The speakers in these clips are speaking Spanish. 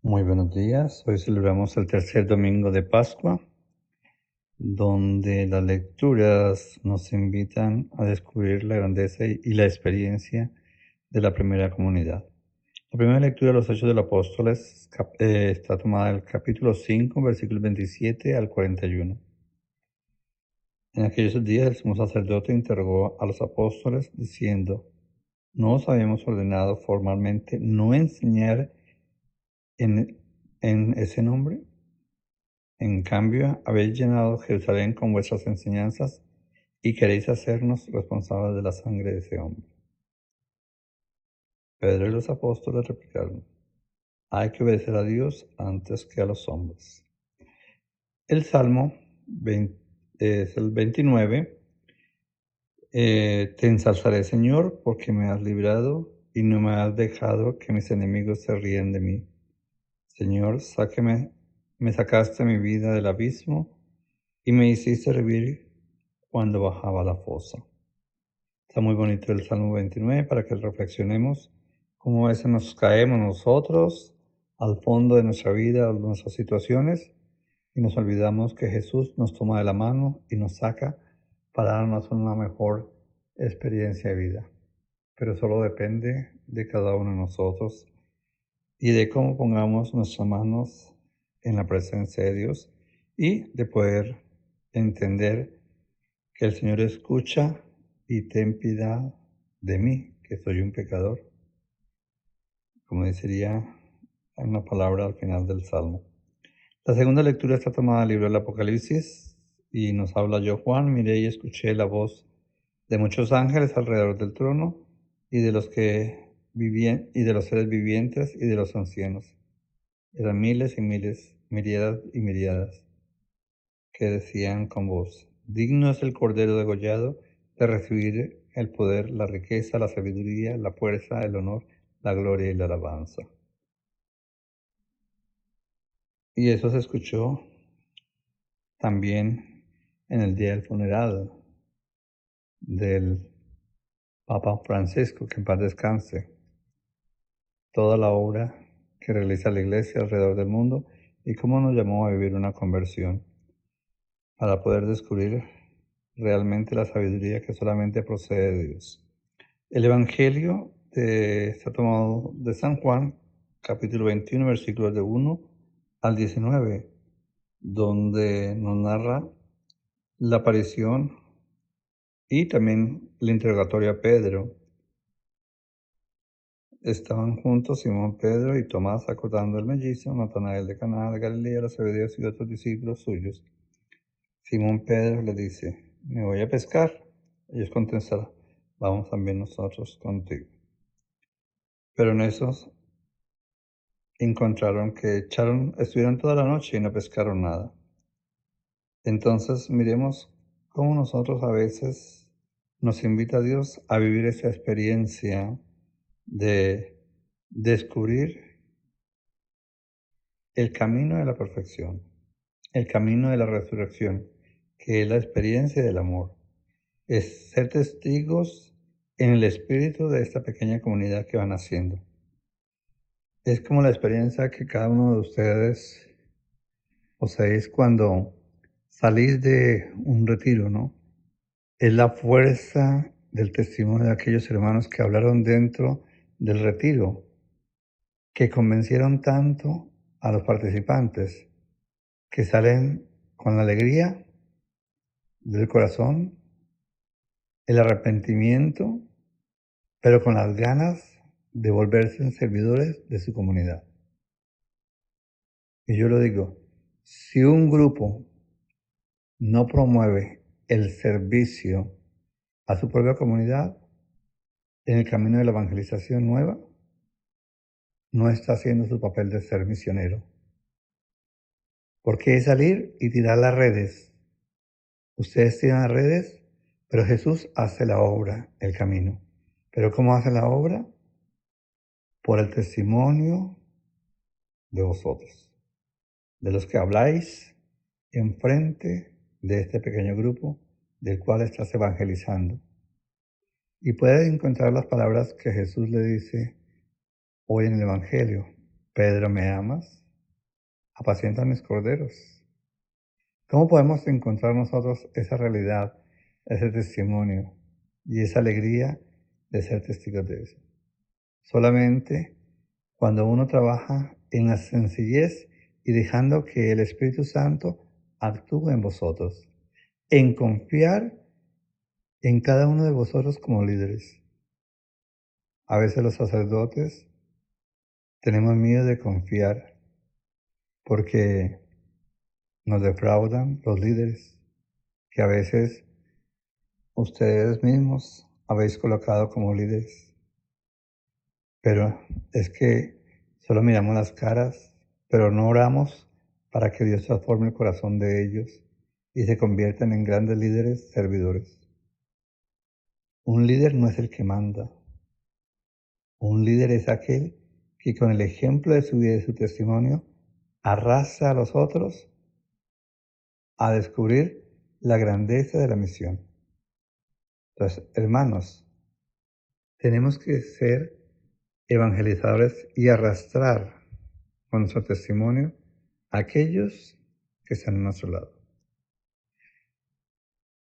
Muy buenos días. Hoy celebramos el tercer domingo de Pascua, donde las lecturas nos invitan a descubrir la grandeza y la experiencia de la primera comunidad. La primera lectura de los Hechos de los Apóstoles está tomada del capítulo 5, versículos 27 al 41. En aquellos días el sumo sacerdote interrogó a los apóstoles diciendo: ¿No os habíamos ordenado formalmente no enseñar en, en ese nombre? En cambio, habéis llenado Jerusalén con vuestras enseñanzas y queréis hacernos responsables de la sangre de ese hombre. Pedro y los apóstoles replicaron: hay que obedecer a Dios antes que a los hombres. El Salmo es el 29. Te ensalzaré, Señor, porque me has librado y no me has dejado que mis enemigos se ríen de mí. Señor, me sacaste mi vida del abismo y me hiciste revivir cuando bajaba a la fosa. Está muy bonito el Salmo 29 para que reflexionemos cómo a veces nos caemos nosotros al fondo de nuestra vida, de nuestras situaciones, y nos olvidamos que Jesús nos toma de la mano y nos saca para darnos una mejor experiencia de vida. Pero solo depende de cada uno de nosotros y de cómo pongamos nuestras manos en la presencia de Dios y de poder entender que el Señor escucha y ten piedad de mí, que soy un pecador, como diría una palabra al final del Salmo. La segunda lectura está tomada del libro del Apocalipsis y nos habla: yo, Juan, miré y escuché la voz de muchos ángeles alrededor del trono y de los que vivían y de los seres vivientes y de los ancianos. Eran miles y miles, miríadas y miríadas, que decían con voz: digno es el Cordero degollado de recibir el poder, la riqueza, la sabiduría, la fuerza, el honor, la gloria y la alabanza. Y eso se escuchó también en el día del funeral del Papa Francisco, que en paz descanse. Toda la obra que realiza la Iglesia alrededor del mundo y cómo nos llamó a vivir una conversión para poder descubrir realmente la sabiduría que solamente procede de Dios. El Evangelio está tomado de San Juan, capítulo 21, versículos de 1 al 19, donde nos narra la aparición y también el interrogatorio a Pedro. Estaban juntos Simón Pedro y Tomás, acordando el mellizo, Natanael de Caná de Galilea, los Zebedeos y otros discípulos suyos. Simón Pedro le dice: me voy a pescar. Ellos contestarán: vamos también nosotros contigo. Pero en esos encontraron que estuvieron toda la noche y no pescaron nada. Entonces miremos cómo nosotros a veces nos invita a Dios a vivir esa experiencia de descubrir el camino de la perfección, el camino de la resurrección, que es la experiencia del amor. Es ser testigos en el espíritu de esta pequeña comunidad que van haciendo. Es como la experiencia que cada uno de ustedes poseéis cuando salís de un retiro, ¿no? Es la fuerza del testimonio de aquellos hermanos que hablaron dentro del retiro, que convencieron tanto a los participantes, que salen con la alegría del corazón, el arrepentimiento, pero con las ganas de volverse servidores de su comunidad. Y yo lo digo, si un grupo no promueve el servicio a su propia comunidad en el camino de la evangelización nueva, no está haciendo su papel de ser misionero. Porque es salir y tirar las redes. Ustedes tiran las redes, pero Jesús hace la obra, el camino. ¿Pero cómo hace la obra? Por el testimonio de vosotros, de los que habláis enfrente de este pequeño grupo del cual estás evangelizando. Y puedes encontrar las palabras que Jesús le dice hoy en el Evangelio. Pedro, ¿me amas? Apacienta mis corderos. ¿Cómo podemos encontrar nosotros esa realidad, ese testimonio y esa alegría de ser testigos de eso? Solamente cuando uno trabaja en la sencillez y dejando que el Espíritu Santo actúe en vosotros, en confiar en cada uno de vosotros como líderes. A veces los sacerdotes tenemos miedo de confiar porque nos defraudan los líderes que a veces ustedes mismos habéis colocado como líderes. Pero es que solo miramos las caras, pero no oramos para que Dios transforme el corazón de ellos y se conviertan en grandes líderes servidores. Un líder no es el que manda. Un líder es aquel que con el ejemplo de su vida y de su testimonio arrastra a los otros a descubrir la grandeza de la misión. Entonces, hermanos, tenemos que ser evangelizadores y arrastrar con nuestro testimonio a aquellos que están a nuestro lado.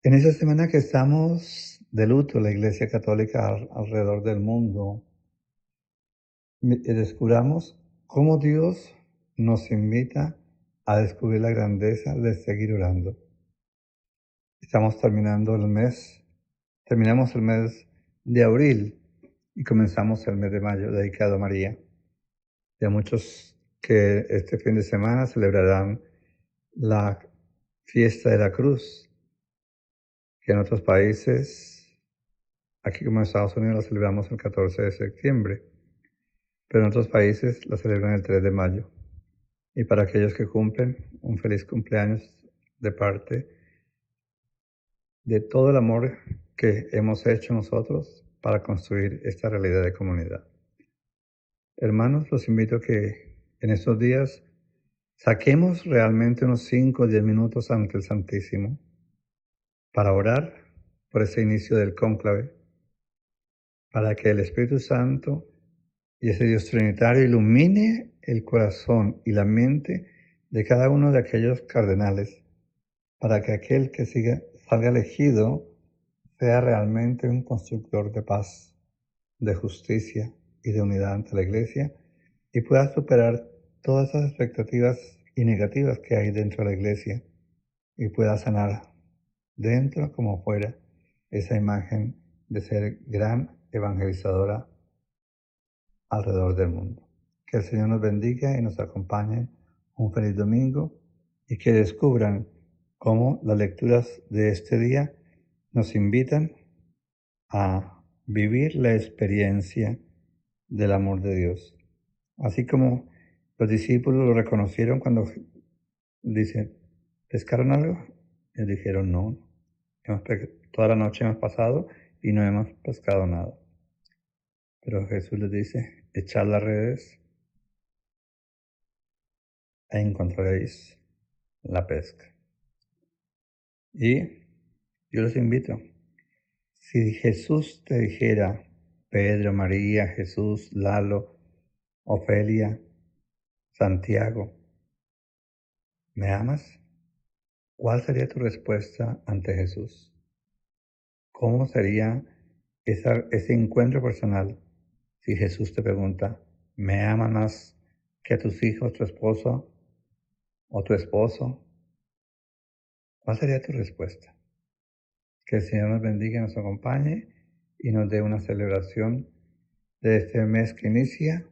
En esta semana que estamos de luto, la Iglesia Católica alrededor del mundo, descubramos cómo Dios nos invita a descubrir la grandeza de seguir orando. Estamos terminamos el mes de abril y comenzamos el mes de mayo dedicado a María. Y a muchos que este fin de semana celebrarán la fiesta de la cruz, que en otros países, aquí como en Estados Unidos, la celebramos el 14 de septiembre, pero en otros países la celebran el 3 de mayo. Y para aquellos que cumplen, un feliz cumpleaños de parte de todo el amor que hemos hecho nosotros para construir esta realidad de comunidad. Hermanos, los invito a que en estos días saquemos realmente unos 5 o 10 minutos ante el Santísimo para orar por ese inicio del cónclave, para que el Espíritu Santo y ese Dios Trinitario ilumine el corazón y la mente de cada uno de aquellos cardenales, para que aquel que salga elegido sea realmente un constructor de paz, de justicia y de unidad ante la Iglesia y pueda superar todas esas expectativas y negativas que hay dentro de la Iglesia y pueda sanar dentro como fuera esa imagen de ser gran evangelizadora alrededor del mundo. Que el Señor nos bendiga y nos acompañe. Un feliz domingo y que descubran cómo las lecturas de este día nos invitan a vivir la experiencia del amor de Dios. Así como los discípulos lo reconocieron cuando dicen, ¿pescaron algo? Ellos dijeron, no, toda la noche hemos pasado y no hemos pescado nada. Pero Jesús les dice, echad las redes e encontraréis la pesca. Y yo los invito, si Jesús te dijera, Pedro, María, Jesús, Lalo, Ofelia, Santiago, ¿me amas? ¿Cuál sería tu respuesta ante Jesús? ¿Cómo sería ese encuentro personal si Jesús te pregunta, ¿me amas más que a tus hijos, tu esposa o tu esposo? ¿Cuál sería tu respuesta? Que el Señor nos bendiga y nos acompañe y nos dé una celebración de este mes que inicia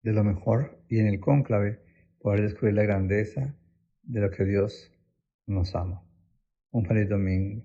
de lo mejor y en el cónclave poder descubrir la grandeza de lo que Dios nos ama. Un feliz domingo.